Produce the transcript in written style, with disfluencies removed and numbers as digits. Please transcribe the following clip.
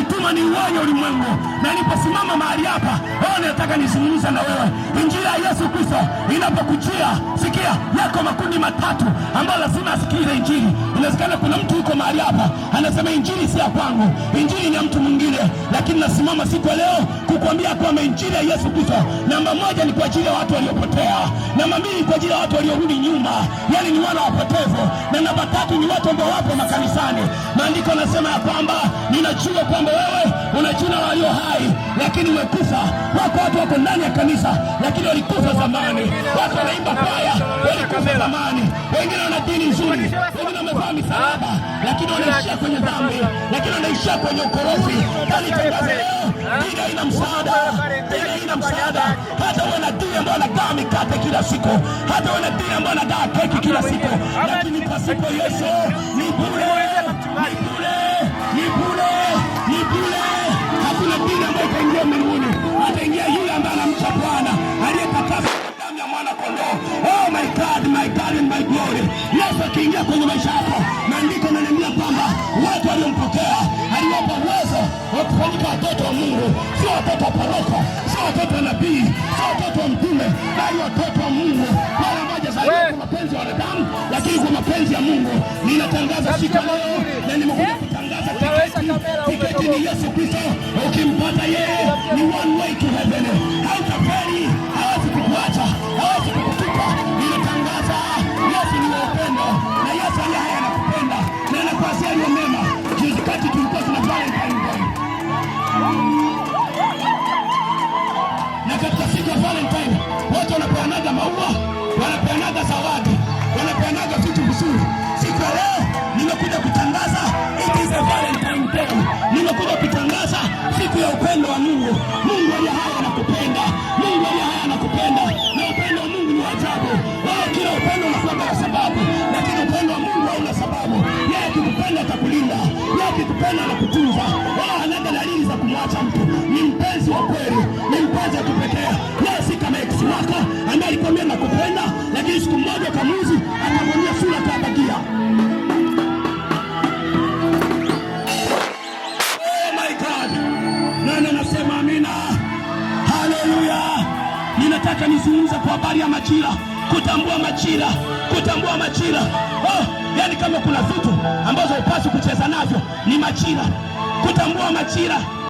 nimetuma ni uonye ulimwengu. Na niposimama mahali hapa, nataka nizungumza na wewe. Injili ya Yesu Kristo inapokujia, sikia, yako makundi matatu ambayo lazima asikilize injili. Inawezekana kuna mtu yuko mahali hapa anasema injili si ya kwangu, injili ni ya mtu mwingine. Lakini nasimama siku ya leo kukuambia kwamba injili ya Yesu Kristo, namba moja ni kwa ajili ya watu waliopotea, namba mbili kwa ajili ya watu waliorudi nyuma, yani ni wana wapotevu, na namba tatu ni watu ambao wapo makanisani. Maandiko yanasema ya kwamba ninajua kwamba wewe una jina la walio hai lakini umekufa. Wako watu wako ndani ya kanisa lakini walikufa zamani. Watu wanaimba kwaya, walikufa zamani. Wengine wana dini nzuri, wengine wamevaa misalaba lakini wanaishia kwenye dhambi, lakini wanaishia kwenye ukorofi. Tangaza leo, dini haina msaada, dini haina msaada. Hata wana dini ambao wanagaa mikate kila siku, hata wana dini ambao wanagaa keki kila siku, lakini pasipo Yesu ni bure, ni bure, ni bure, ni bure. Hakuna dini ambayo itaingia mbinguni, ataingia yule ambaye anamcha Bwana, aliyetakaswa kwa damu ya mwana kondoo. Oh my God, my God and my glory. Yesu akiingia kwenye maisha yako, maandiko yananiambia kwamba watu waliompokea aliwapa uwezo wa kufanyika watoto wa Mungu. Sio watoto wa paroko, sio watoto wa nabii, sio watoto wa mtume, bali watoto wa Mungu. Mara moja zaidi kwa mapenzi ya wanadamu, lakini kwa mapenzi ya Mungu. Ninatangaza siku leo na nimekuja kutangaza tiketi ni Yesu Kristo. Ukimpata yeye ni one way to heaven. Hautafeli, hawezi kukuacha, hawezi kukutupa. Ninatangaza Yesu ni upendo, na Yesu aliye hai anakupenda na anakuasia yaliyo mema. Juzi kati tulikuwa tuna Valentine Day, na katika siku ya Valentine watu wanapeanaga maua, wanapeanaga zawadi, wanapeanaga vitu vizuri. Siku ya leo nimekuja kutangaza it is a Valentine Day. Nimekuja kutangaza siku ya upendo wa Mungu. Mungu aliye hai anakupenda, Mungu aliye hai anakupenda, na upendo wa Mungu ni ajabu. Kila upendo unakuwa na sababu, lakini upendo wa Mungu hauna sababu. Yeye akikupenda atakulinda, yeye akikupenda anakutunza. Hana dalili za kumwacha mtu. Ni mpenzi wa kweli, ni mpenzi wa kipekee. Yeye si kama ex wako ambaye alikwambia nakupenda, lakini siku moja kamuzi akamwambia sura kabagia. Nasema amina, haleluya. Ninataka nizungumze kwa habari ya majira, kutambua majira, kutambua majira. Yani kama kuna vitu ambazo hupaswi kucheza navyo ni majira, kutambua majira.